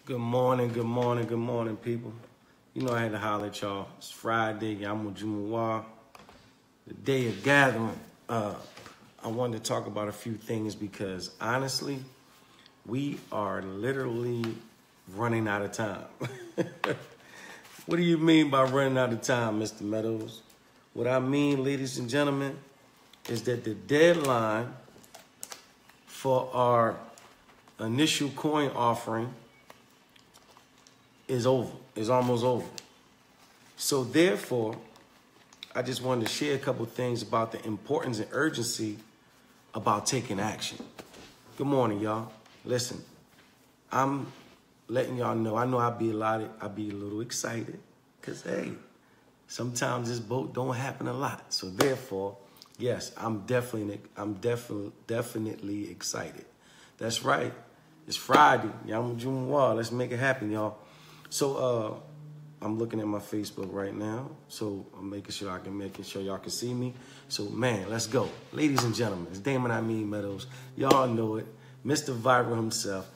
Good morning, good morning, good morning, people. You know I had to holler at y'all. It's Friday, Yamu Jumu'ah, the day of gathering. I wanted to talk about a few things because honestly, we are literally running out of time. What do you mean by running out of time, Mr. Meadows? What I mean, ladies and gentlemen, is that the deadline for our initial coin offering is over, is almost over. So therefore, I just wanted to share a couple things about the importance and urgency about taking action. Good morning, y'all. Listen, I'm letting y'all know, I know I'll be a little excited, because hey, sometimes this boat don't happen a lot. So therefore, yes, I'm definitely excited. That's right. It's Friday. Yamu Jumu'ah. Let's make it happen, y'all. So I'm looking at my Facebook right now. So I'm making sure y'all can see me. So man, let's go. Ladies and gentlemen, it's Damon Meadows. Y'all know it. Mr. Viral himself.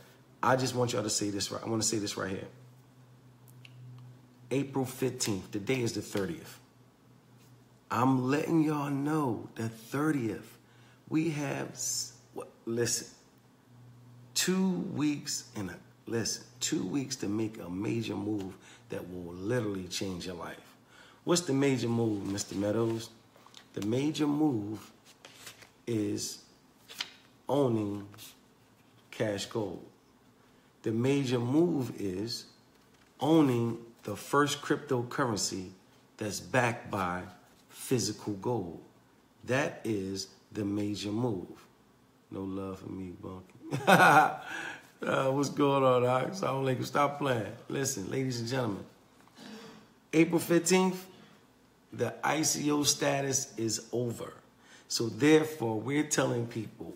I just want y'all to say this right. I want to say this right here. April 15th. Today is the 30th. I'm letting y'all know the 30th. We have, listen, 2 weeks to make a major move that will literally change your life. What's the major move, Mr. Meadows? The major move is owning KaratGold. The major move is owning the first cryptocurrency that's backed by physical gold. That is the major move. No love for me, Bunky. What's going on, Alex? I don't like to stop playing. Listen, ladies and gentlemen, April 15th, the ICO status is over. So therefore, we're telling people,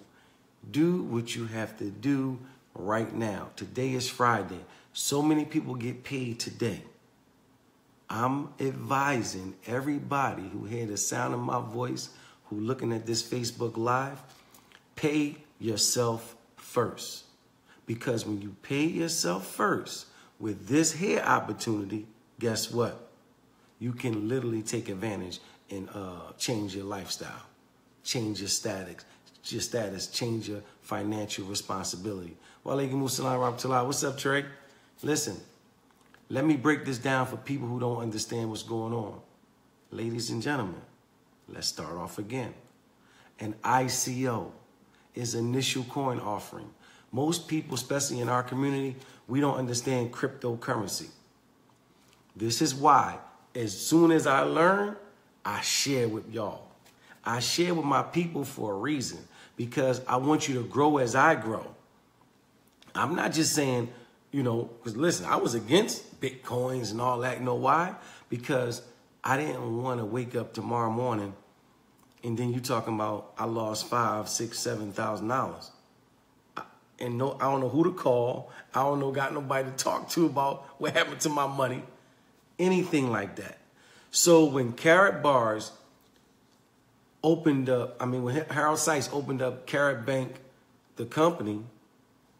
do what you have to do right now. Today is Friday. So many people get paid today. I'm advising everybody who hear the sound of my voice, who looking at this Facebook Live, pay yourself first. Because when you pay yourself first with this here opportunity, guess what? You can literally take advantage and change your lifestyle, change your status, change your financial responsibility. What's up, Trey? Listen, let me break this down for people who don't understand what's going on. Ladies and gentlemen, let's start off again. An ICO is initial coin offering. Most people, especially in our community, we don't understand cryptocurrency. This is why, as soon as I learn, I share with y'all. I share with my people for a reason, because I want you to grow as I grow. I'm not just saying, you know, because listen, I was against Bitcoins and all that. You know why? Because I didn't want to wake up tomorrow morning and then you talking about I lost $5,000, $6,000, $7,000. And no, I don't know who to call. I don't know, got nobody to talk to about what happened to my money. Anything like that. So when Karat Bars opened up, when Harold Seiss opened up Karat Bank, the company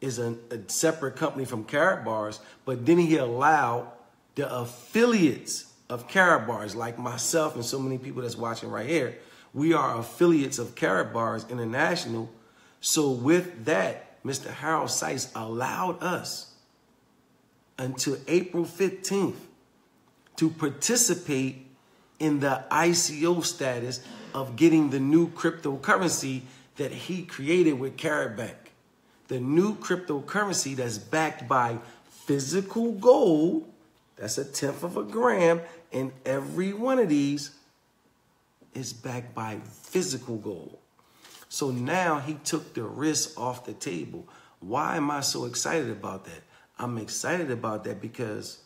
is a separate company from Karat Bars, but then he allowed the affiliates of Karat Bars, like myself and so many people that's watching right here, we are affiliates of Karat Bars International. So with that, Mr. Harold Seiss allowed us until April 15th to participate in the ICO status of getting the new cryptocurrency that he created with Karat Bank. The new cryptocurrency that's backed by physical gold, that's 1/10 of a gram, and every one of these is backed by physical gold. So now he took the risk off the table. Why am I so excited about that? I'm excited about that because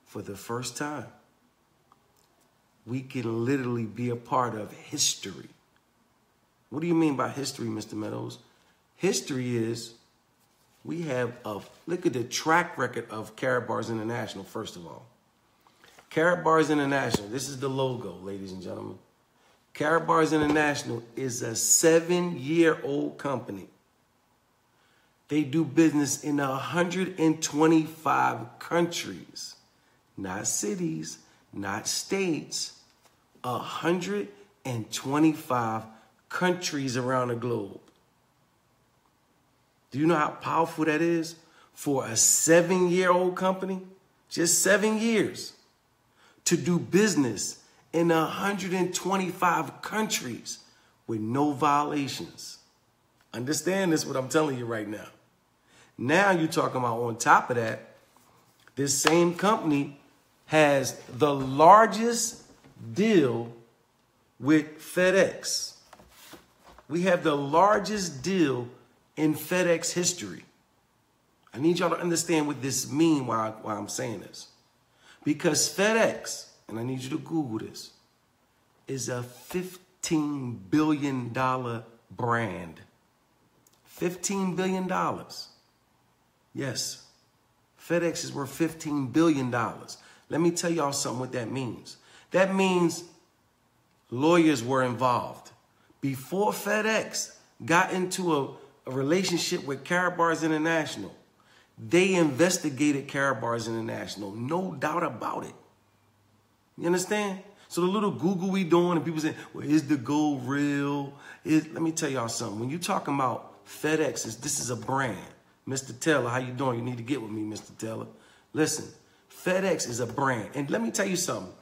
for the first time, we can literally be a part of history. What do you mean by history, Mr. Meadows? History is we have look at the track record of Karat Bars International, first of all. Karat Bars International, this is the logo, ladies and gentlemen. Karat Bars International is a 7-year-old company They do business in 125 countries, not cities, not states, 125 countries around the globe. Do you know how powerful that is for a 7-year-old company? Just 7 years to do business in 125 countries with no violations. Understand this, what I'm telling you right now. Now you're talking about on top of that, this same company has the largest deal with FedEx. We have the largest deal in FedEx history. I need y'all to understand what this means while I'm saying this. Because FedEx, and I need you to Google this, is a $15 billion brand. $15 billion. Yes, FedEx is worth $15 billion. Let me tell y'all something what that means. That means lawyers were involved. Before FedEx got into a relationship with Karat International, they investigated Karat International. No doubt about it. You understand? So the little Google we doing and people say, well, is the gold real? Let me tell y'all something. When you're talking about FedEx, this is a brand. Mr. Taylor, how you doing? You need to get with me, Mr. Taylor. Listen, FedEx is a brand. And let me tell you something.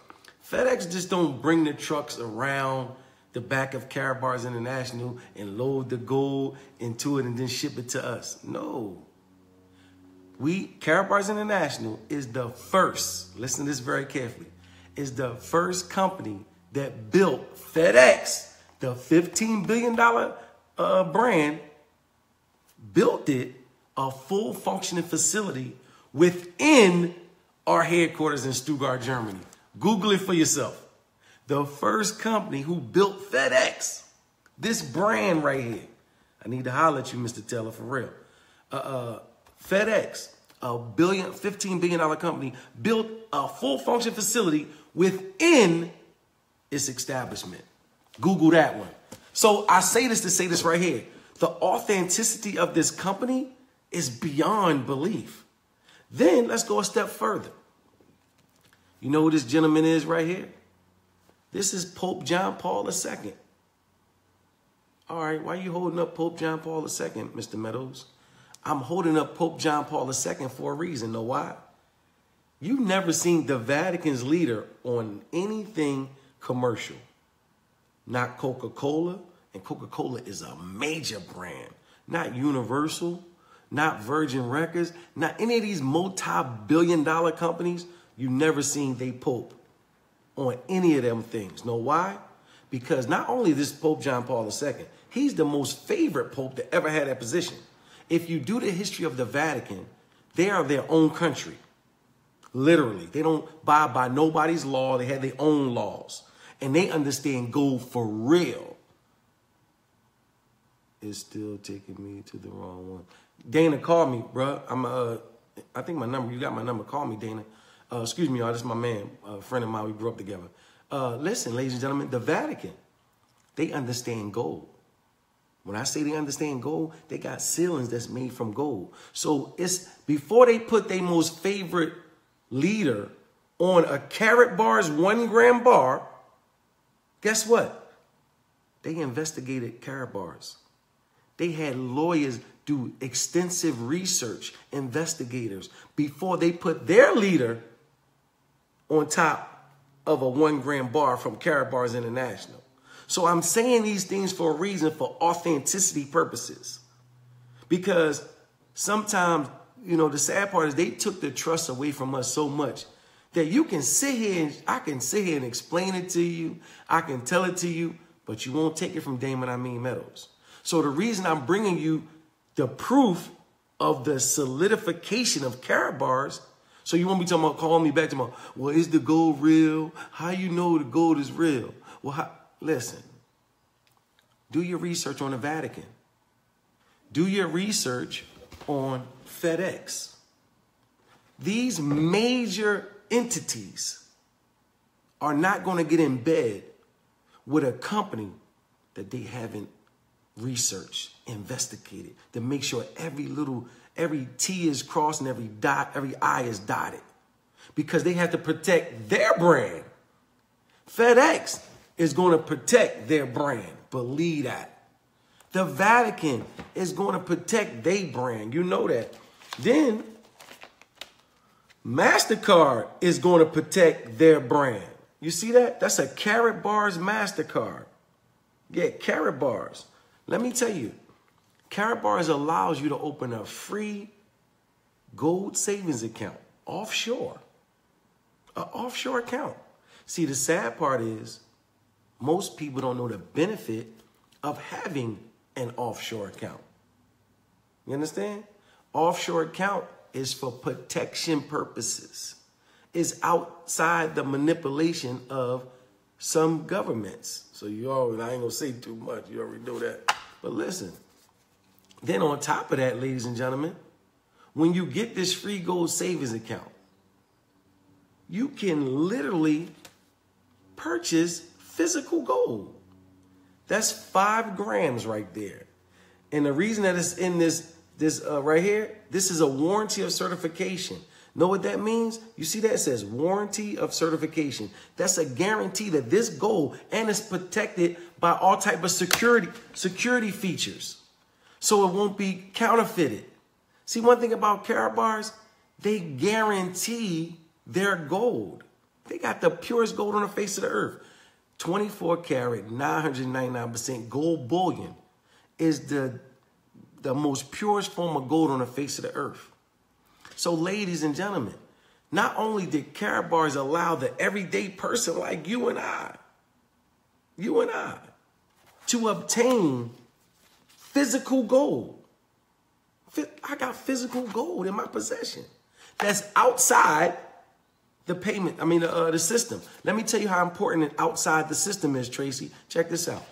FedEx just don't bring the trucks around the back of Karat International and load the gold into it and then ship it to us. No. Karat International is the first, listen to this very carefully, is the first company that built FedEx, the $15 billion brand, built it, a full functioning facility within our headquarters in Stuttgart, Germany. Google it for yourself. The first company who built FedEx, this brand right here. I need to holler at you, Mr. Taylor, for real. FedEx, a $15 billion company, built a full function facility within its establishment. Google that one. So I say this to say this right here. The authenticity of this company is beyond belief. Then let's go a step further. You know who this gentleman is right here? This is Pope John Paul II. All right, why are you holding up Pope John Paul II, Mr. Meadows? I'm holding up Pope John Paul II for a reason. Know why? You've never seen the Vatican's leader on anything commercial. Not Coca-Cola, and Coca-Cola is a major brand. Not Universal, not Virgin Records, not any of these multi-billion-dollar companies. You've never seen they Pope on any of them things. Know why? Because not only this Pope John Paul II, he's the most favorite Pope that ever had that position. If you do the history of the Vatican, they are their own country. Literally. They don't abide by nobody's law. They have their own laws. And they understand gold for real. It's still taking me to the wrong one. Dana, call me, bro. I think my number, you got my number. Call me, Dana. Excuse me, y'all. This is my man, a friend of mine. We grew up together. Listen, ladies and gentlemen, the Vatican, they understand gold. When I say they understand gold, they got ceilings that's made from gold. So it's before they put their most favorite leader on a Karat Bar's 1 gram bar, guess what? They investigated Karat Bars. They had lawyers do extensive research, investigators, before they put their leader on top of a 1 gram bar from Karat Bars International. So I'm saying these things for a reason, for authenticity purposes. Because sometimes, you know, the sad part is they took the trust away from us so much that you can sit here and I can sit here and explain it to you. I can tell it to you, but you won't take it from Damon Meadows. So the reason I'm bringing you the proof of the solidification of Karat Bars, so you won't be talking about calling me back tomorrow. Well, is the gold real? How you know the gold is real? Well, listen, do your research on the Vatican. Do your research on FedEx. These major entities are not going to get in bed with a company that they haven't researched, investigated to make sure every T is crossed and every I is dotted, because they have to protect their brand. FedEx is going to protect their brand. Believe that. The Vatican is going to protect their brand. You know that. Then MasterCard is going to protect their brand. You see that? That's a KaratBars MasterCard. Yeah, KaratBars. Let me tell you, KaratBars allows you to open a free gold savings account offshore. An offshore account. See, the sad part is most people don't know the benefit of having an offshore account. You understand? Offshore account is for protection purposes. It's outside the manipulation of some governments. So I ain't gonna say too much. You already know that. But listen, then on top of that, ladies and gentlemen, when you get this free gold savings account, you can literally purchase physical gold. That's 5 grams right there. And the reason that it's in this right here, this is a warranty of certification. Know what that means? You see that? It says warranty of certification. That's a guarantee that this gold, and it's protected by all type of security features. So it won't be counterfeited. See, one thing about KaratBars, they guarantee their gold. They got the purest gold on the face of the earth. 24 karat, 999% gold bullion is the most purest form of gold on the face of the earth. So, ladies and gentlemen, not only did KaratBars allow the everyday person like you and I, to obtain physical gold. I got physical gold in my possession. That's outside the the system. Let me tell you how important outside the system is, Tracy. Check this out.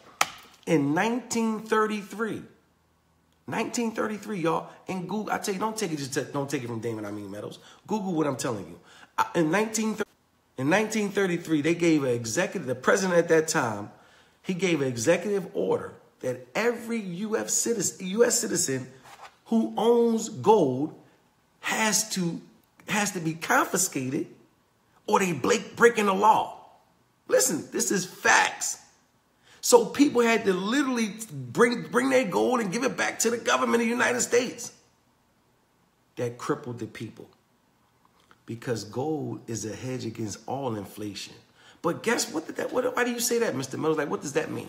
In 1933, y'all, and Google, I tell you, don't take it from Damon Meadows. Google what I'm telling you. In 1933, they gave the president at that time, he gave an executive order that every U.S. citizen who owns gold has to be confiscated, or they breaking the law. Listen, this is facts. So people had to literally bring their gold and give it back to the government of the United States. That crippled the people, because gold is a hedge against all inflation. But guess what? Why do you say that, Mr. Meadows? Like, what does that mean?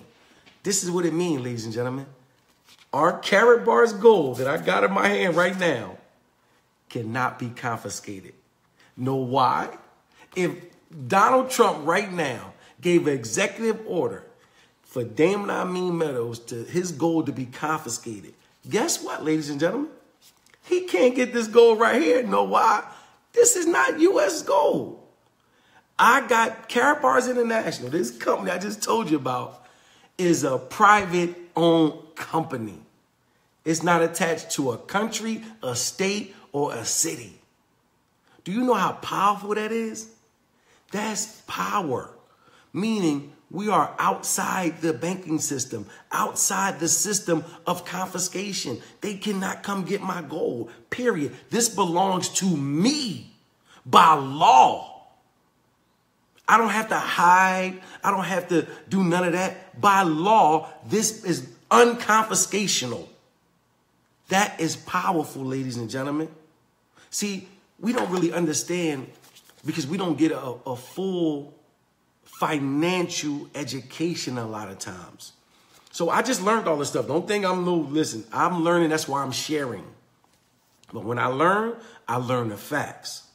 This is what it means, ladies and gentlemen. Our KaratBars gold that I got in my hand right now cannot be confiscated. Know why? If Donald Trump right now gave an executive order for Damon Meadows to his gold to be confiscated, guess what, ladies and gentlemen? He can't get this gold right here. Know why? This is not U.S. gold. I got KaratBars International. This company I just told you about is a private-owned company. It's not attached to a country, a state, or a city. Do you know how powerful that is? That's power, meaning we are outside the banking system, outside the system of confiscation. They cannot come get my gold, period. This belongs to me by law. I don't have to hide. I don't have to do none of that. By law, this is unconfiscational. That is powerful, ladies and gentlemen. See, we don't really understand, because we don't get a full financial education a lot of times. So I just learned all this stuff. Don't think I'm new. Listen, I'm learning. That's why I'm sharing. But when I learn the facts.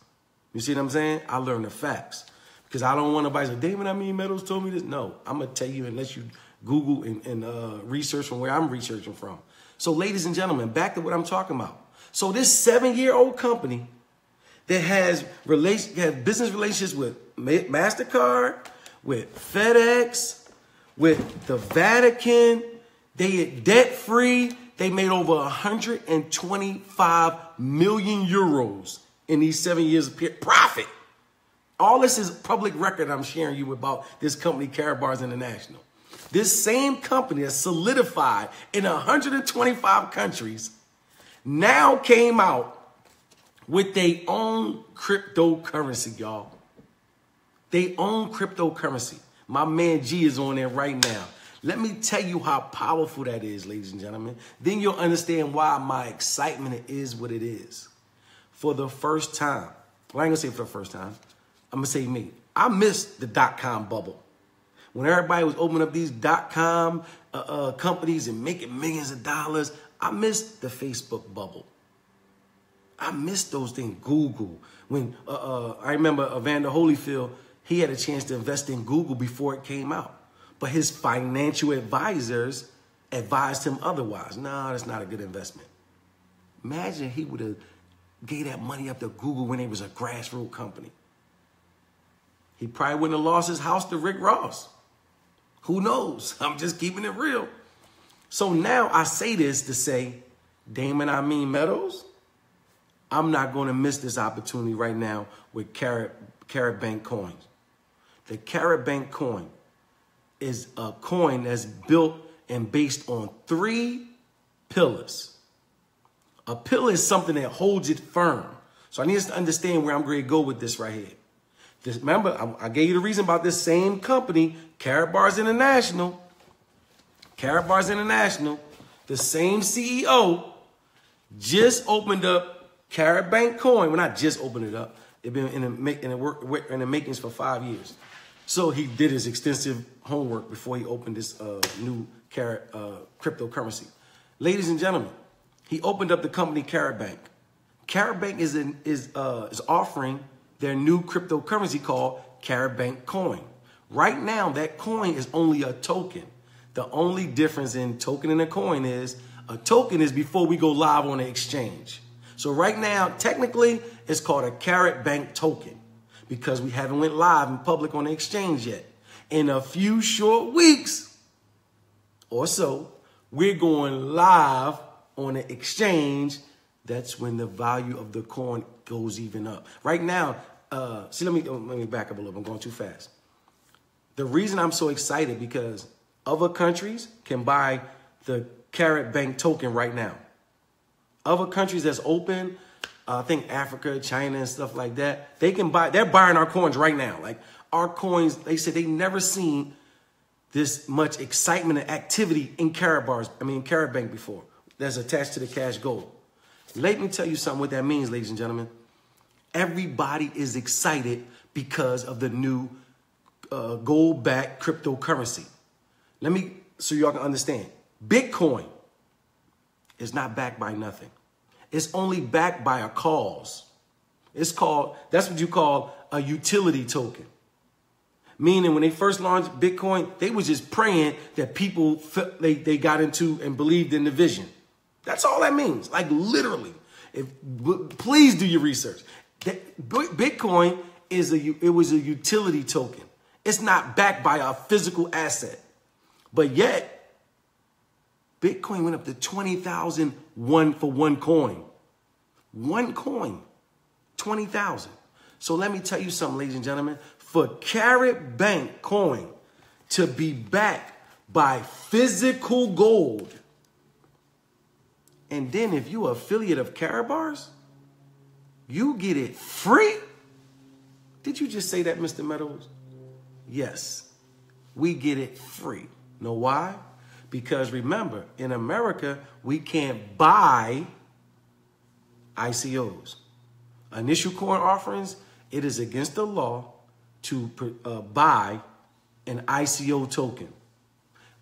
You see what I'm saying? I learn the facts. Because I don't want nobody to say, Damon Meadows told me this. No, I'm going to tell you unless you Google and research from where I'm researching from. So ladies and gentlemen, back to what I'm talking about. So this 7-year-old company that has business relationships with MasterCard, with FedEx, with the Vatican, they debt-free. They made over 125 million euros in these 7 years of profit. All this is public record I'm sharing you about this company, KaratBars International. This same company that's solidified in 125 countries now came out with their own cryptocurrency, y'all. They own cryptocurrency. My man G is on there right now. Let me tell you how powerful that is, ladies and gentlemen. Then you'll understand why my excitement is what it is. For the first time, well, I ain't gonna say for the first time, I'm gonna say me. I missed the .com bubble. When everybody was opening up these .com companies and making millions of dollars, I missed the Facebook bubble. I missed those things. Google. When I remember Evander Holyfield, he had a chance to invest in Google before it came out. But his financial advisors advised him otherwise. No, that's not a good investment. Imagine he would have gave that money up to Google when it was a grassroots company. He probably wouldn't have lost his house to Rick Ross. Who knows? I'm just keeping it real. So now I say this to say, Damon Meadows, I'm not going to miss this opportunity right now with KaratGold coins. The KaratGold coin is a coin that's built and based on 3 pillars. A pillar is something that holds it firm. So I need us to understand where I'm going to go with this right here. Remember, I gave you the reason about this same company, Karat International. Karat International, the same CEO, just opened up KaratGold Coin. Well, not just opened it up. It's been in the makings for 5 years. So he did his extensive homework before he opened this new cryptocurrency. Ladies and gentlemen, he opened up the company KaratGold. KaratGold is offering their new cryptocurrency called KaratGold Coin. Right now, that coin is only a token. The only difference in token and a coin is a token is before we go live on the exchange. So right now, technically, it's called a KaratGold token because we haven't went live in public on the exchange yet. In a few short weeks or so, we're going live on the exchange. That's when the value of the coin goes even up. Right now, let me back up a little. I'm going too fast. The reason I'm so excited because other countries can buy the KaratGold token right now. Other countries that's open, I think Africa, China, and stuff like that, they can buy. They're buying our coins right now. Like our coins, they said they never seen this much excitement and activity in KaratGold before. That's attached to the cash gold. Let me tell you something what that means, ladies and gentlemen. Everybody is excited because of the new gold-backed cryptocurrency. So y'all can understand. Bitcoin is not backed by nothing. It's only backed by a cause. That's what you call a utility token. Meaning when they first launched Bitcoin, they was just praying that people, they got into and believed in the vision. That's all that means. Like literally. Please do your research. Bitcoin was a utility token. It's not backed by a physical asset. But yet, Bitcoin went up to 20,000 for one coin. One coin, 20,000. So let me tell you something, ladies and gentlemen. For KaratGold Coin to be backed by physical gold, and then if you're an affiliate of Karat, you get it free. Did you just say that, Mr. Meadows? Yes, we get it free. Know why? Because remember, in America, we can't buy ICOs. Initial coin offerings, it is against the law to buy an ICO token.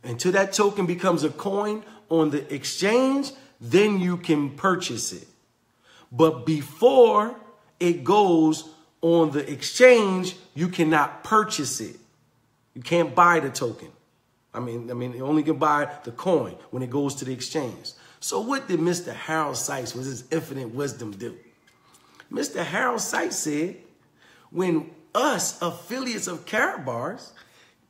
Until that token becomes a coin on the exchange, then you can purchase it. But before it goes on the exchange, you cannot purchase it. You can't buy the token. I mean, you only can buy the coin when it goes to the exchange. So what did Mr. Harold Sykes with his infinite wisdom do? Mr. Harold Sykes said, when us affiliates of Karat,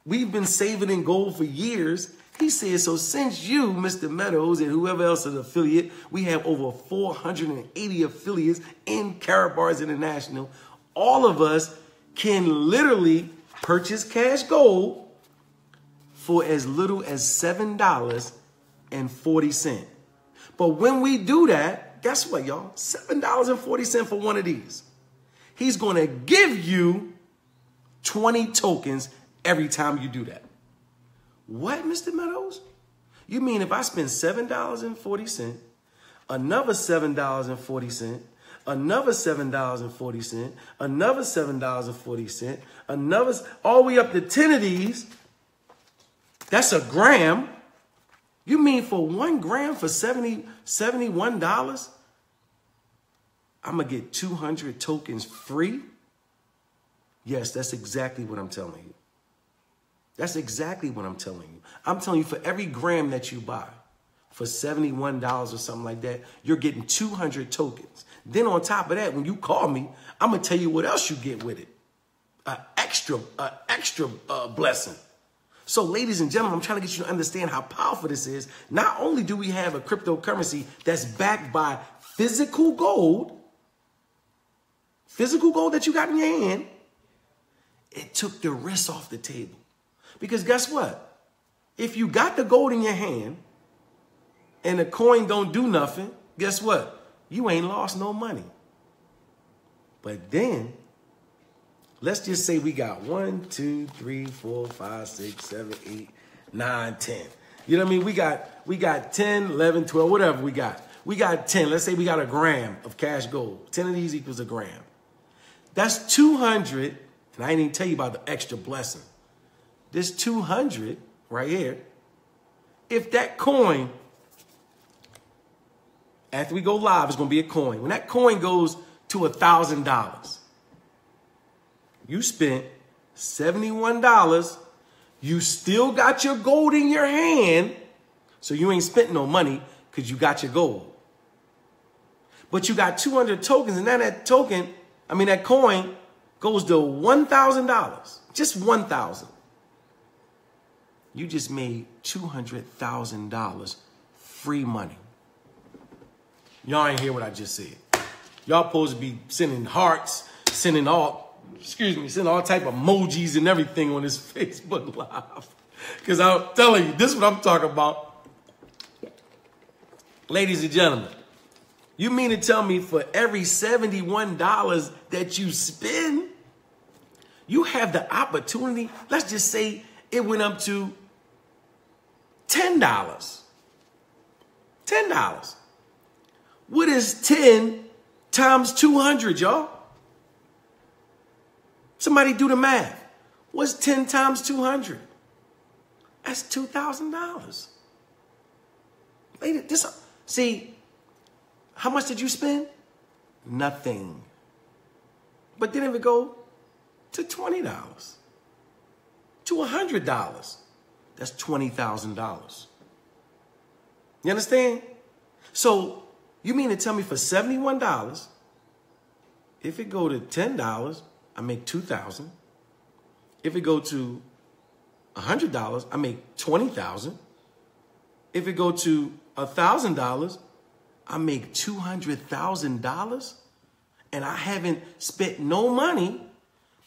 we've been saving in gold for years. He said, so since you, Mr. Meadows, and whoever else is an affiliate, we have over 480 affiliates in Karat International. All of us can literally purchase cash gold for as little as $7.40. But when we do that, guess what, y'all? $7.40 for one of these. He's going to give you 20 tokens every time you do that. What, Mr. Meadows? You mean if I spend $7.40, another $7.40, another $7.40, another $7.40, another, all the way up to 10 of these, that's a gram. You mean for 1 gram for $71, I'm going to get 200 tokens free? Yes, that's exactly what I'm telling you. That's exactly what I'm telling you. I'm telling you, for every gram that you buy for $71 or something like that, you're getting 200 tokens. Then on top of that, when you call me, I'm going to tell you what else you get with it. An extra blessing. So ladies and gentlemen, I'm trying to get you to understand how powerful this is. Not only do we have a cryptocurrency that's backed by physical gold that you got in your hand, it took the risk off the table. Because guess what? If you got the gold in your hand and the coin don't do nothing, guess what? You ain't lost no money. But then, let's just say we got 1, 2, 3, 4, 5, 6, 7, 8, 9, 10. You know what I mean? We got 10, 11, 12, whatever we got. We got 10. Let's say we got a gram of cash gold. 10 of these equals a gram. That's 200. And I didn't even tell you about the extra blessing. This 200 right here, if that coin, after we go live, it's going to be a coin. When that coin goes to $1,000, you spent $71. You still got your gold in your hand, so you ain't spent no money because you got your gold. But you got 200 tokens, and now that coin goes to $1,000, just $1,000. You just made $200,000 free money. Y'all ain't hear what I just said. Y'all supposed to be sending hearts, sending all type of emojis and everything on this Facebook Live. Because I'm telling you, this is what I'm talking about. Ladies and gentlemen, you mean to tell me for every $71 that you spend, you have the opportunity, let's just say it went up to $10. $10. What is 10 times 200, y'all? Somebody do the math. What's 10 times 200? That's $2,000. See, how much did you spend? Nothing. But then if it go to $20, to $100, that's $20,000. You understand? So you mean to tell me for $71, if it go to $10, I make $2,000. If it go to $100, I make $20,000. If it go to $1,000, I make $200,000, and I haven't spent no money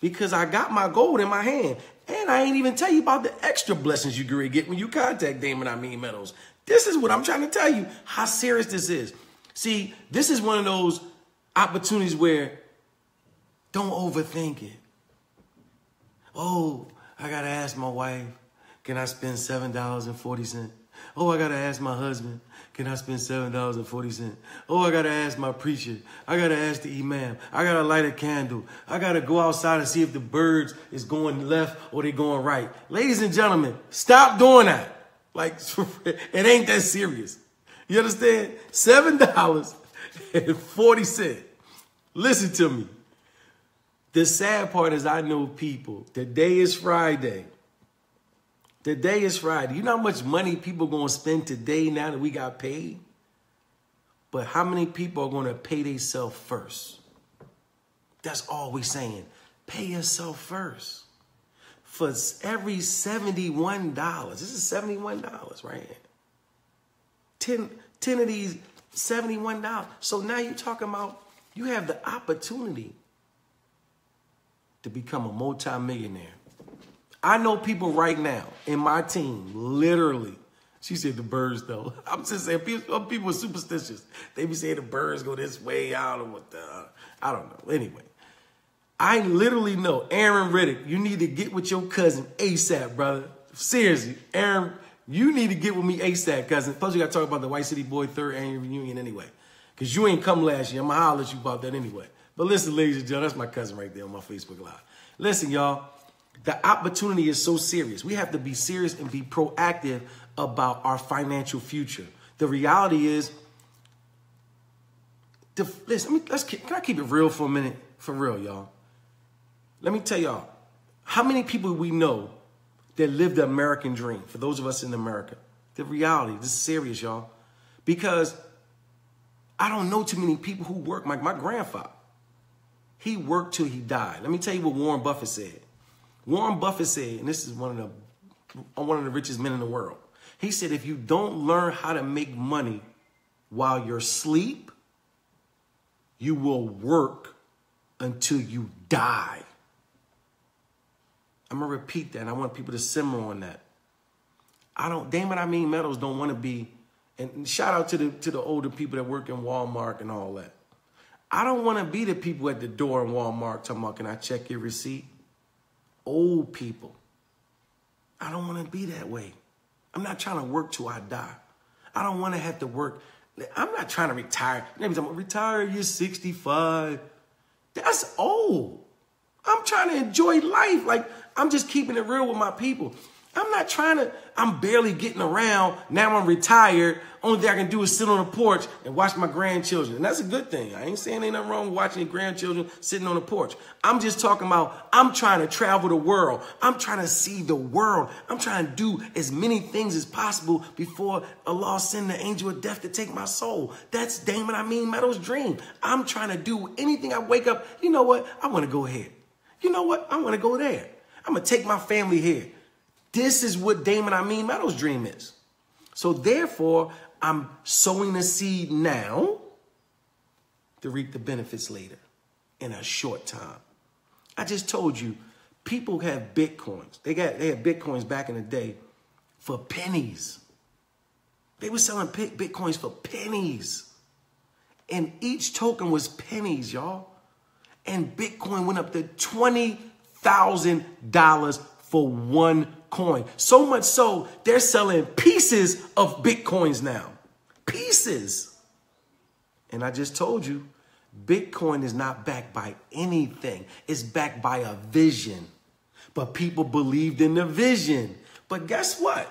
because I got my gold in my hand. And I ain't even tell you about the extra blessings you can get when you contact Damon Meadows. This is what I'm trying to tell you, how serious this is. See, this is one of those opportunities where don't overthink it. Oh, I got to ask my wife, can I spend $7.40? Oh, I got to ask my husband, can I spend $7.40? Oh, I got to ask my preacher. I got to ask the imam. I got to light a candle. I got to go outside and see if the birds is going left or they going right. Ladies and gentlemen, stop doing that. Like, it ain't that serious. You understand? $7.40. Listen to me. The sad part is I know people. Today is Friday. Today is Friday. You know how much money people going to spend today now that we got paid? But how many people are going to pay themselves first? That's all we're saying. Pay yourself first. For every $71, this is $71 right here. 10 of these, $71. So now you're talking about you have the opportunity to become a multimillionaire. I know people right now in my team, literally. She said the birds, though. I'm just saying, people are superstitious. They be saying the birds go this way. I don't know I don't know. Anyway, I literally know, Aaron Riddick, you need to get with your cousin ASAP, brother. Seriously, Aaron, you need to get with me ASAP, cousin. Plus, we got to talk about the White City Boy 3rd annual reunion anyway. Because you ain't come last year. I'm going to holler at you about that anyway. But listen, ladies and gentlemen, that's my cousin right there on my Facebook Live. Listen, y'all, the opportunity is so serious. We have to be serious and be proactive about our financial future. The reality is, listen, can I keep it real for a minute? For real, y'all. Let me tell y'all, how many people we know that live the American dream, for those of us in America? The reality, this is serious, y'all. Because I don't know too many people who work. My grandfather, he worked till he died. Let me tell you what Warren Buffett said. Warren Buffett said, and this is one of the richest men in the world. He said, if you don't learn how to make money while you're asleep, you will work until you die. I'm going to repeat that, and I want people to simmer on that. Meadows don't want to be, and shout out to the older people that work in Walmart and all that. I don't want to be the people at the door in Walmart talking about, can I check your receipt? Old people. I don't want to be that way. I'm not trying to work till I die. I don't want to have to work. I'm not trying to retire. I'm going to retire, you're 65. That's old. I'm trying to enjoy life. Like, I'm just keeping it real with my people. I'm barely getting around. Now I'm retired. Only thing I can do is sit on the porch and watch my grandchildren. And that's a good thing. I ain't saying ain't nothing wrong with watching your grandchildren sitting on the porch. I'm just talking about, I'm trying to travel the world. I'm trying to see the world. I'm trying to do as many things as possible before Allah send the angel of death to take my soul. That's Damon Meadows' dream. I'm trying to do anything. I wake up, you know what? I want to go here. You know what? I want to go there. I'm going to take my family here. This is what Damon Meadows' dream is. So therefore, I'm sowing the seed now to reap the benefits later in a short time. I just told you, people have Bitcoins. They had Bitcoins back in the day for pennies. They were selling Bitcoins for pennies. And each token was pennies, y'all. And Bitcoin went up to $20,000 for one coin. So much so, they're selling pieces of Bitcoins now. Pieces. And I just told you, Bitcoin is not backed by anything. It's backed by a vision. But people believed in the vision. But guess what?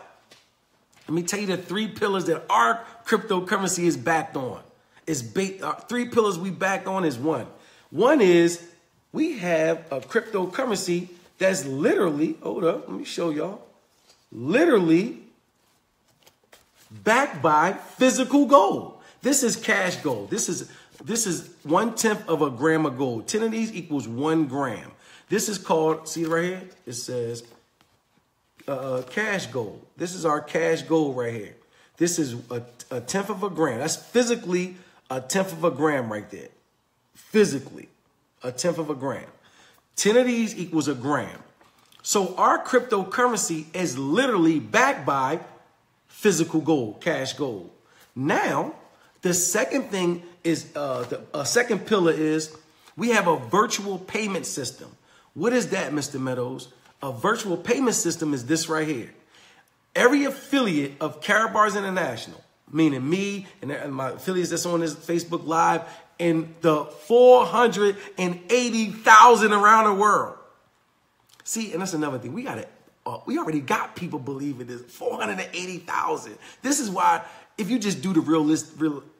Let me tell you the 3 pillars that our cryptocurrency is backed on. Three pillars we backed on is one. One is we have a cryptocurrency that's literally, hold up, let me show y'all, literally backed by physical gold. This is cash gold. This is 1/10 of a gram of gold. 10 of these equals 1 gram. This is called, see right here? It says cash gold. This is our cash gold right here. This is a 1/10 of a gram. That's physically a 1/10 of a gram right there. Physically, a 1/10 of a gram. 10 of these equals a gram. So our cryptocurrency is literally backed by physical gold, cash gold. Now, the second thing is, a second pillar is we have a virtual payment system. What is that, Mr. Meadows? A virtual payment system is this right here. Every affiliate of Karat International, meaning me and my affiliates that's on this Facebook Live, and the 480,000 around the world. See, and that's another thing. We already got people believing this. 480,000. This is why, if you just do the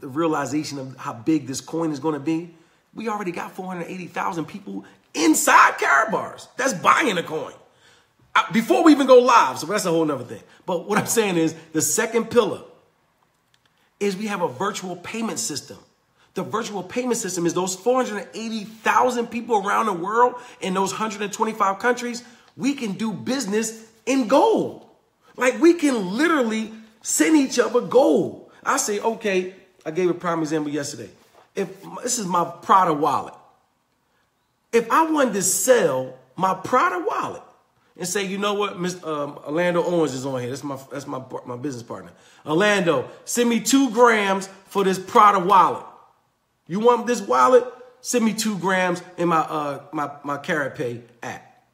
realization of how big this coin is going to be, we already got 480,000 people inside Karat bars. That's buying a coin. Before we even go live, so that's a whole nother thing. But what I'm saying is, the second pillar is we have a virtual payment system. The virtual payment system is those 480,000 people around the world in those 125 countries. We can do business in gold. Like, we can literally send each other gold. I say, okay, I gave a prime example yesterday. If this is my Prada wallet. If I wanted to sell my Prada wallet, and say, you know what, Mr. Orlando Owens is on here. That's my business partner. Orlando, send me 2 grams for this Prada wallet. You want this wallet? Send me 2 grams in my my KaratPay app.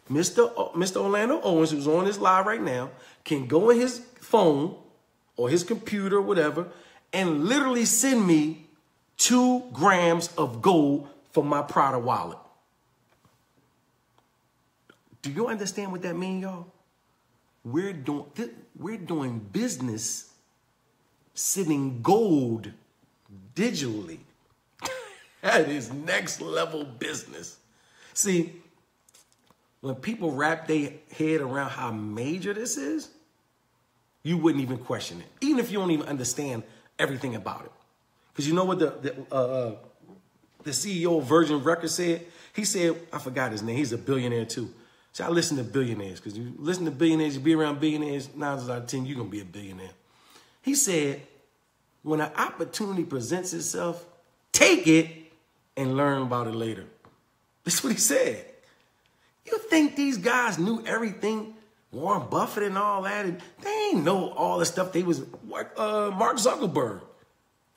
Mr. Orlando Owens, who's on this live right now, can go in his phone or his computer or whatever and literally send me 2 grams of gold for my Prada wallet. Do you understand what that means, y'all? We're doing business sending gold digitally. That is next level business. See, when people wrap their head around how major this is, you wouldn't even question it, even if you don't even understand everything about it. Because you know what the CEO of Virgin Records said? He said, I forgot his name. He's a billionaire too. So I listen to billionaires, because you listen to billionaires, you be around billionaires, 9 times out of 10, you're going to be a billionaire. He said, when an opportunity presents itself, take it and learn about it later. That's what he said. You think these guys knew everything? Warren Buffett and all that, and they ain't know all the stuff. They was Mark Zuckerberg.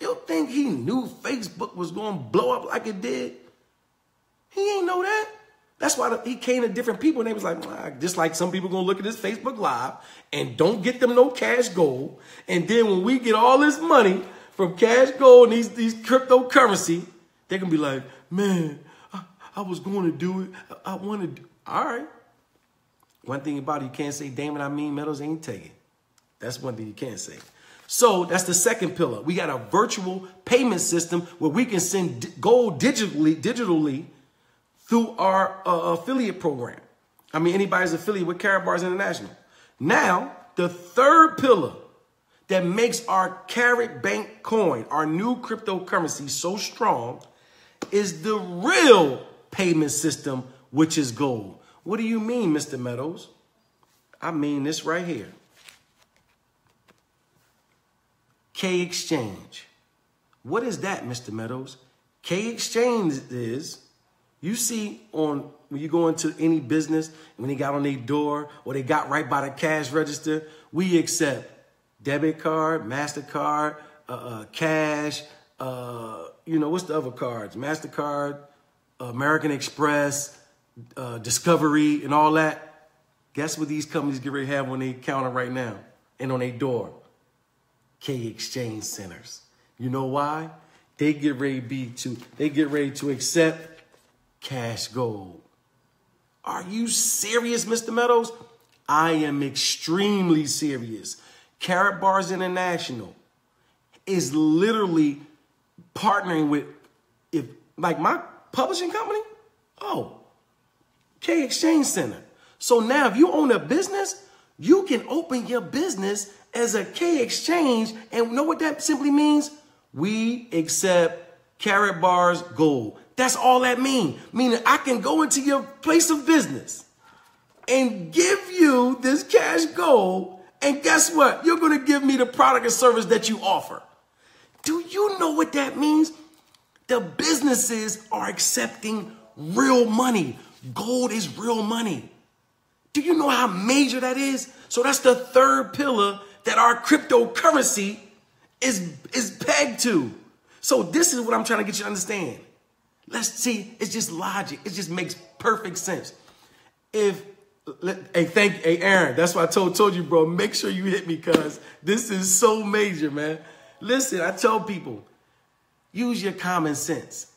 You think he knew Facebook was going to blow up like it did? He ain't know that. That's why he came to different people, and they was like, just like some people going to look at this Facebook Live and don't get them no cash gold. And then when we get all this money from cash gold and these cryptocurrency, they're going to be like, man, I was going to do it. I wanted to. All right. One thing about it, you can't say, damn it, I mean, metals ain't taken. That's one thing you can't say. So that's the second pillar. We got a virtual payment system where we can send gold digitally through our affiliate program. I mean, anybody's affiliate with Karat International. Now, the third pillar that makes our KaratGold Coin, our new cryptocurrency, so strong is the real payment system, which is gold. What do you mean, Mr. Meadows? I mean this right here. K Exchange. What is that, Mr. Meadows? K Exchange is, you see when you go into any business, when they got on their door or they got right by the cash register, we accept debit card, MasterCard, cash, what's the other cards? MasterCard, American Express, Discovery, and all that. Guess what these companies get ready to have on their counter right now and on their door? K Exchange centers. You know why? They get ready to accept cash gold. Are you serious, Mr. Meadows? I am extremely serious. Karat International is literally partnering with, like my publishing company, K Exchange Center. So now if you own a business, you can open your business as a K Exchange. And you know what that simply means? We accept Karat Gold. That's all that means. Meaning I can go into your place of business and give you this cash gold. And guess what? You're going to give me the product or service that you offer. Do you know what that means? The businesses are accepting real money. Gold is real money. Do you know how major that is? So that's the third pillar that our cryptocurrency is pegged to. So this is what I'm trying to get you to understand. Let's see. It's just logic. It just makes perfect sense. Hey, Aaron, that's why I told you, bro, make sure you hit me because this is so major, man. Listen, I tell people, use your common sense.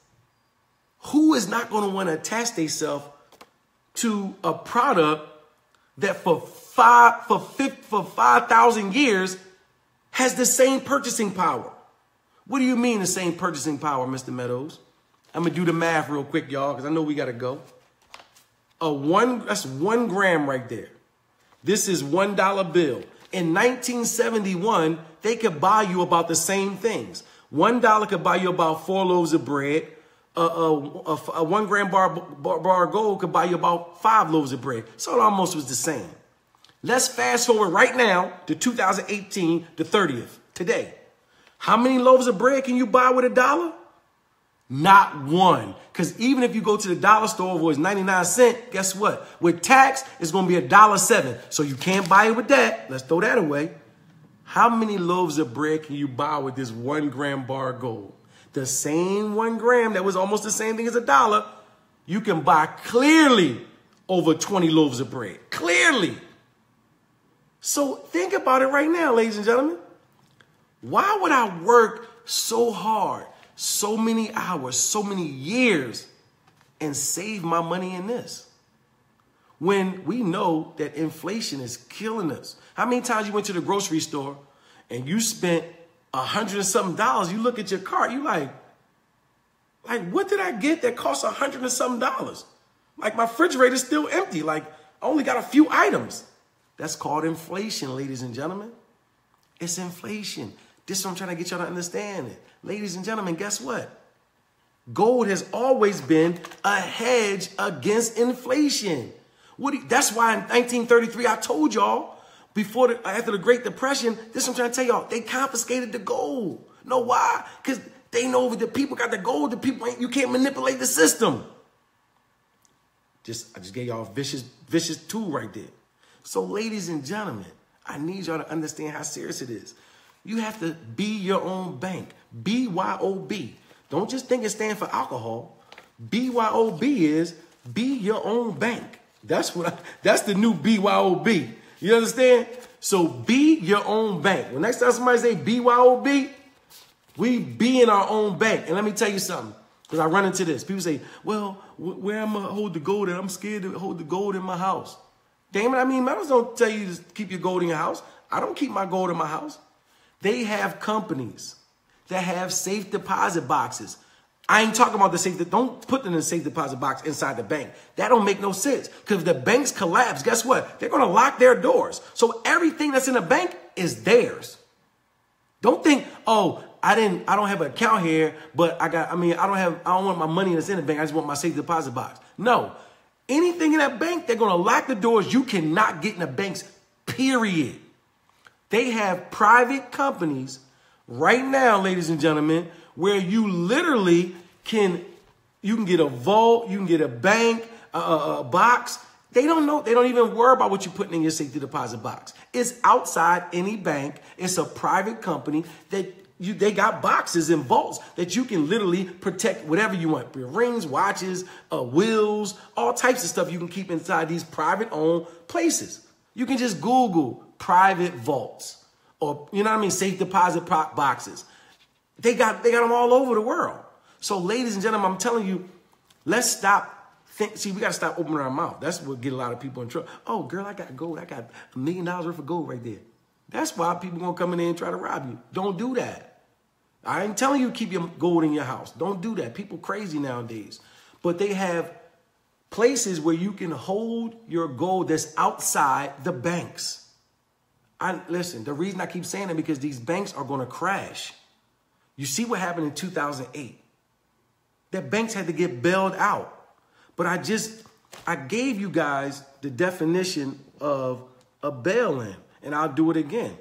Who is not going to want to attach themselves to a product that for 5,000 years has the same purchasing power? What do you mean the same purchasing power, Mr. Meadows? I'm going to do the math real quick, y'all, because I know we got to go. That's 1 gram right there. This is $1 bill. In 1971, they could buy you about the same things. $1 could buy you about 4 loaves of bread. A 1 gram bar of gold could buy you about 5 loaves of bread. So it almost was the same. Let's fast forward right now to 2018, the 30th, today. How many loaves of bread can you buy with $1? Not one. Because even if you go to the dollar store where it's 99 cents, guess what? With tax, it's going to be $1.07. So you can't buy it with that. Let's throw that away. How many loaves of bread can you buy with this 1 gram bar of gold? The same 1 gram that was almost the same thing as $1, you can buy clearly over 20 loaves of bread. Clearly. So think about it right now, ladies and gentlemen. Why would I work so hard, so many hours, so many years, and save my money in this? When we know that inflation is killing us. How many times you went to the grocery store and you spent $100 and something? You look at your cart, you like, what did I get that cost $100 and something? Like my refrigerator's still empty. Like I only got a few items. That's called inflation, ladies and gentlemen. It's inflation. This is what I'm trying to get y'all to understand it. Ladies and gentlemen, guess what? Gold has always been a hedge against inflation. That's why in 1933, I told y'all, after the Great Depression, this is what I'm trying to tell y'all, they confiscated the gold. Know why? Because they know that the people got the gold, the people you can't manipulate the system. I just gave y'all a vicious tool right there. So ladies and gentlemen, I need y'all to understand how serious it is. You have to be your own bank. BYOB. Don't just think it stands for alcohol. BYOB is be your own bank. That's the new BYOB. You understand? So be your own bank. When next time somebody say BYOB, we be in our own bank. And let me tell you something, because I run into this. People say, well, where am I going to hold the gold at? I'm scared to hold the gold in my house. Damn it, metals don't tell you to keep your gold in your house. I don't keep my gold in my house. They have companies that have safe deposit boxes. I ain't talking about the safe. Don't put them in a safe deposit box inside the bank. That don't make no sense. Because if the banks collapse, guess what? They're going to lock their doors. So everything that's in the bank is theirs. Don't think, oh, I don't have an account here, but I don't want my money that's in the bank. I just want my safe deposit box. No. Anything in that bank, they're going to lock the doors. You cannot get in the banks, period. They have private companies right now, ladies and gentlemen, where you literally can get a vault, you can get a bank, a box. They don't know. They don't even worry about what you're putting in your safety deposit box. It's outside any bank. It's a private company that they got boxes and vaults that you can literally protect whatever you want. Your rings, watches, wheels, all types of stuff you can keep inside these private owned places. You can just Google private vaults or, safe deposit boxes. They got them all over the world. So ladies and gentlemen, I'm telling you, let's stop. We got to stop opening our mouth. That's what get a lot of people in trouble. Oh, girl, I got gold. I got $1 million worth of gold right there. That's why people going to come in there and try to rob you. Don't do that. I ain't telling you to keep your gold in your house. Don't do that. People crazy nowadays. But they have places where you can hold your gold that's outside the banks. Listen, the reason I keep saying that because these banks are going to crash. You see what happened in 2008. That banks had to get bailed out. But I gave you guys the definition of a bail-in, and I'll do it again.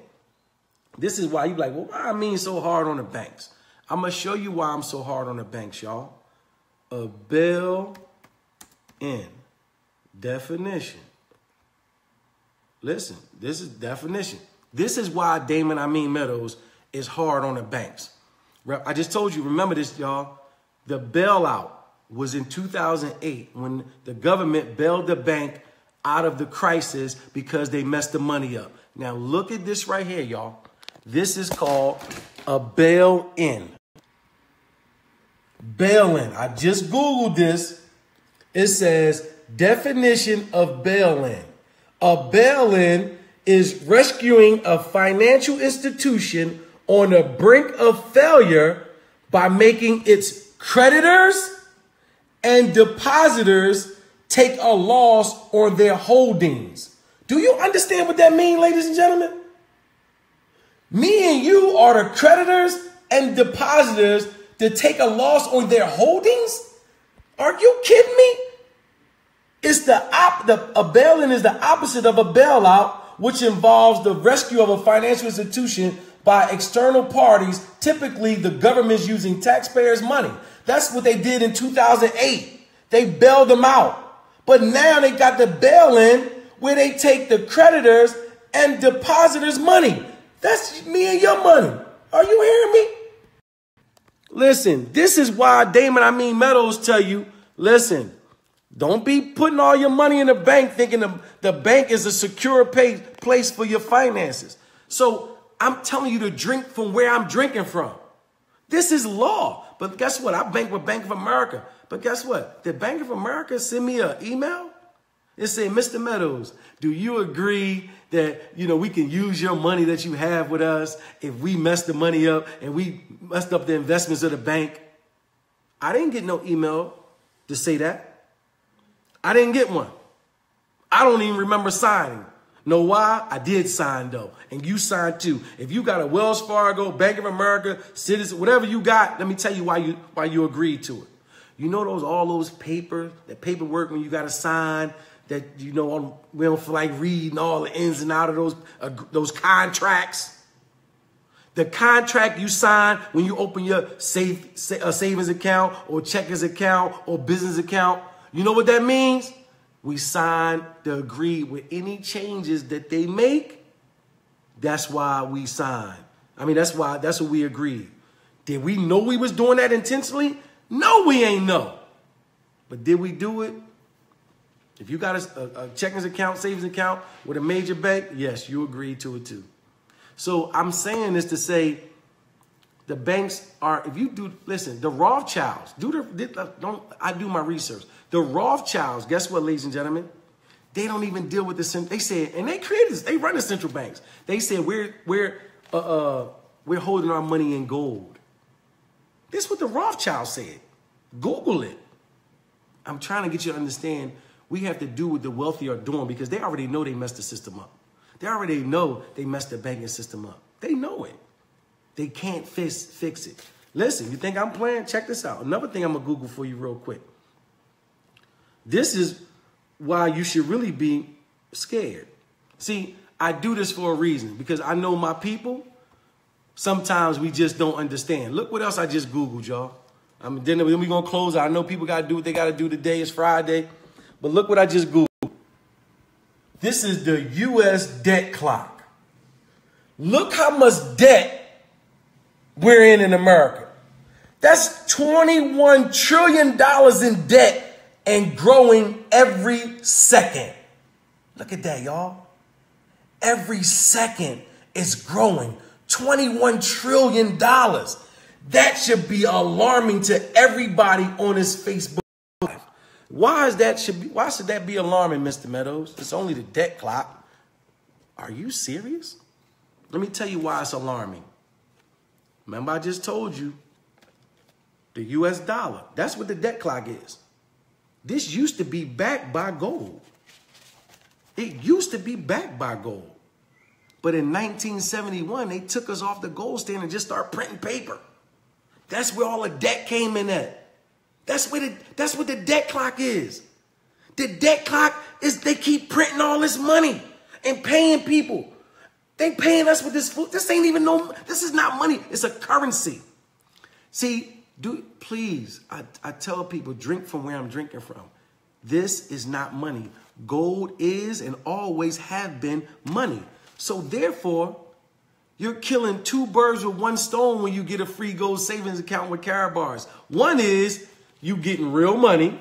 This is why you're like, well, why am I so hard on the banks? I'm going to show you why I'm so hard on the banks, y'all. A bail-in definition. Listen, this is definition. This is why Damon Meadows is hard on the banks. I just told you, remember this, y'all. The bailout was in 2008 when the government bailed the bank out of the crisis because they messed the money up. Now, look at this right here, y'all. This is called a bail-in. Bail-in. I just Googled this. It says definition of bail-in. A bail-in is rescuing a financial institution on the brink of failure by making its creditors and depositors take a loss on their holdings. Do you understand what that means, ladies and gentlemen? Me and you are the creditors and depositors to take a loss on their holdings? Are you kidding me? It's a bail-in is the opposite of a bailout, which involves the rescue of a financial institution by external parties, typically the government's using taxpayers' money. That's what they did in 2008. They bailed them out. But now they got the bail-in where they take the creditors and depositors' money. That's me and your money. Are you hearing me? Listen, this is why Damon Meadows tell you, listen, don't be putting all your money in the bank thinking the bank is a secure place for your finances. So I'm telling you to drink from where I'm drinking from. This is law. But guess what? I bank with Bank of America. But guess what? Did Bank of America send me an email? It said, Mr. Meadows, do you agree that, we can use your money that you have with us if we mess the money up and we messed up the investments of the bank? I didn't get no email to say that. I didn't get one. I don't even remember signing. Know why? I did sign, though. And you signed, too. If you got a Wells Fargo, Bank of America, Citizen, whatever you got, let me tell you why you agreed to it. You know all those paperwork when you got to sign that, we don't feel like reading all the ins and outs of those contracts. The contract you sign when you open your savings account or checkers account or business account, you know what that means? We signed to agree with any changes that they make. That's why we signed. That's what we agreed. Did we know we was doing that intentionally? No, we ain't know. But did we do it? If you got a checkings account, savings account with a major bank, yes, you agreed to it too. So I'm saying this to say the banks are, if you do, listen, the Rothschilds, I do my research. The Rothschilds, guess what, ladies and gentlemen? They don't even deal with they said, and they created this, they run the central banks. They said, we're holding our money in gold. This is what the Rothschilds said. Google it. I'm trying to get you to understand we have to do what the wealthy are doing because they already know they messed the system up. They already know they messed the banking system up. They know it. They can't fix it. Listen, you think I'm playing? Check this out. Another thing I'm going to Google for you real quick. This is why you should really be scared. See, I do this for a reason because I know my people, sometimes we just don't understand. Look what else I just Googled, y'all. Then we're going to close. I know people got to do what they got to do today. It's Friday. But look what I just Googled. This is the U.S. debt clock. Look how much debt we're in America. That's $21 trillion in debt and growing every second. Look at that, y'all. Every second is growing. $21 trillion. That should be alarming to everybody on this Facebook. Why should that be alarming, Mr. Meadows? It's only the debt clock. Are you serious? Let me tell you why it's alarming. Remember, I just told you the US dollar. That's what the debt clock is. This used to be backed by gold. It used to be backed by gold. But in 1971, they took us off the gold standard and just started printing paper. That's where all the debt came in at. That's what the debt clock is. The debt clock is they keep printing all this money and paying people. They paying us with this food. This is not money. It's a currency. See, please, I tell people, drink from where I'm drinking from. This is not money. Gold is and always have been money. So therefore, you're killing two birds with one stone when you get a free gold savings account with Karat. One is you getting real money.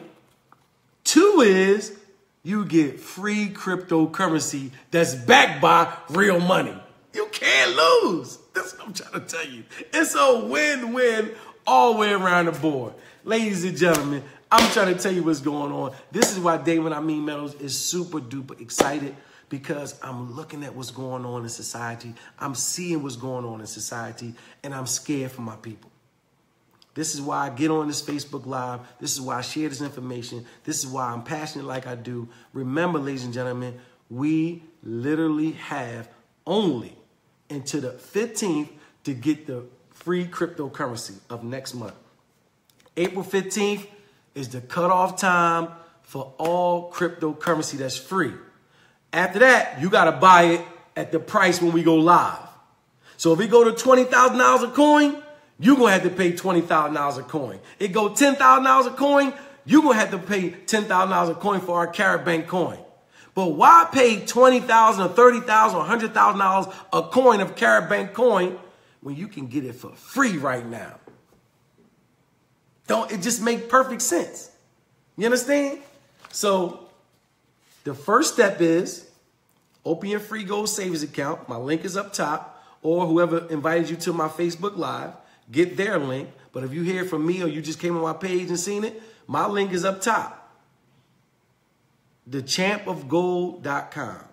Two is you get free cryptocurrency that's backed by real money. You can't lose. That's what I'm trying to tell you. It's a win-win all the way around the board. Ladies and gentlemen, I'm trying to tell you what's going on. This is why Damon Meadows is super duper excited because I'm looking at what's going on in society. I'm seeing what's going on in society, and I'm scared for my people. This is why I get on this Facebook Live. This is why I share this information. This is why I'm passionate like I do. Remember, ladies and gentlemen, we literally have only until the 15th to get the free cryptocurrency of next month. April 15th is the cutoff time for all cryptocurrency that's free. After that, you got to buy it at the price when we go live. So if we go to $20,000 a coin, you're going to have to pay $20,000 a coin. It go $10,000 a coin, you're going to have to pay $10,000 a coin for our KaratGold coin. But why pay $20,000 or $30,000 or $100,000 a coin of KaratGold coin when you can get it for free right now? Don't it just make perfect sense? You understand? So the first step is open your free gold savings account. My link is up top, or whoever invited you to my Facebook Live, get their link. But if you hear from me or you just came on my page and seen it, my link is up top. TheChampofGold.com.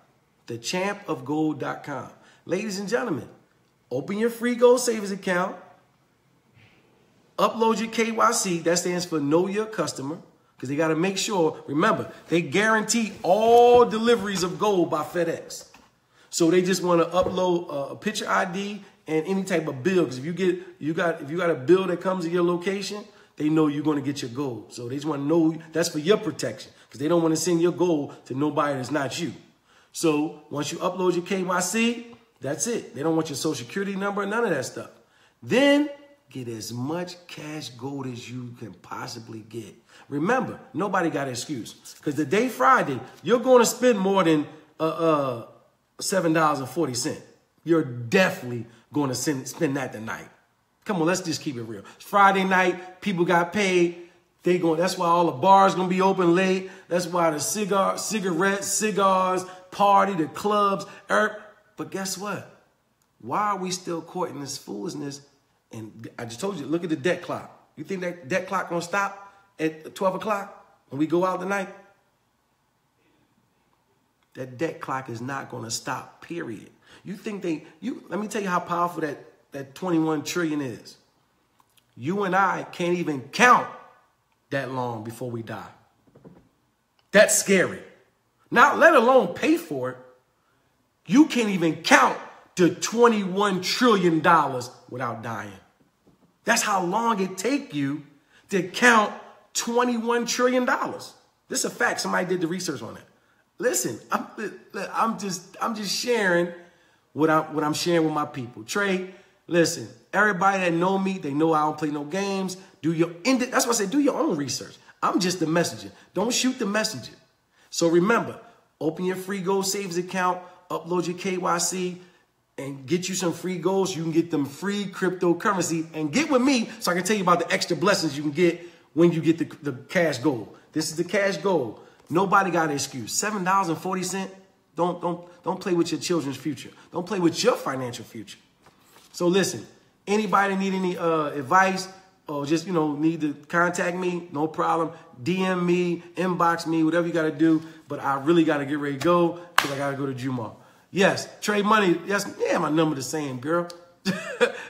TheChampofGold.com. Ladies and gentlemen, open your free gold savings account. Upload your KYC. That stands for Know Your Customer. Because they got to make sure, remember, they guarantee all deliveries of gold by FedEx. So they just want to upload a picture ID and any type of bill. Because if you got a bill that comes to your location, they know you're going to get your gold. So they just want to know that's for your protection. Because they don't want to send your gold to nobody that's not you. So once you upload your KYC, that's it. They don't want your social security number, none of that stuff. Then get as much cash gold as you can possibly get. Remember, nobody got an excuse. Because the day Friday, you're going to spend more than $7.40. You're definitely going to spend that tonight. Come on, let's just keep it real. It's Friday night, people got paid. That's why all the bars going to be open late. That's why the cigarettes, cigars, party, the clubs. But guess what? Why are we still caught in this foolishness? And I just told you, look at the debt clock. You think that debt clock going to stop at 12 o'clock when we go out tonight? That debt clock is not going to stop, period. You think let me tell you how powerful that 21 trillion is. You and I can't even count that long before we die. That's scary. Not let alone pay for it. You can't even count the $21 trillion without dying. That's how long it take you to count $21 trillion. This is a fact. Somebody did the research on it. Listen, I'm just sharing what I'm sharing with my people. Trey, listen, everybody that know me, they know I don't play no games. That's why I say do your own research. I'm just the messenger. Don't shoot the messenger. So remember, open your free gold savings account, upload your KYC, and get you some free gold so you can get them free cryptocurrency. And get with me so I can tell you about the extra blessings you can get when you get the cash gold. This is the cash gold. Nobody got an excuse. $7.40. Don't play with your children's future. Don't play with your financial future. So listen, anybody need any advice or just, need to contact me, no problem. DM me, inbox me, whatever you got to do. But I really got to get ready to go because I got to go to Juma. Yes, trade money. Yes, yeah, my number the same, girl.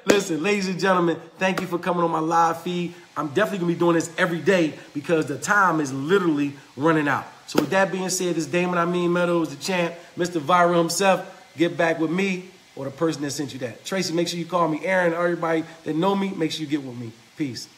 Listen, ladies and gentlemen, thank you for coming on my live feed. I'm definitely going to be doing this every day because the time is literally running out. So with that being said, this Damon Meadows, the champ, Mr. Viral himself. Get back with me or the person that sent you that. Tracy, make sure you call me. Aaron, everybody that know me, make sure you get with me. Peace.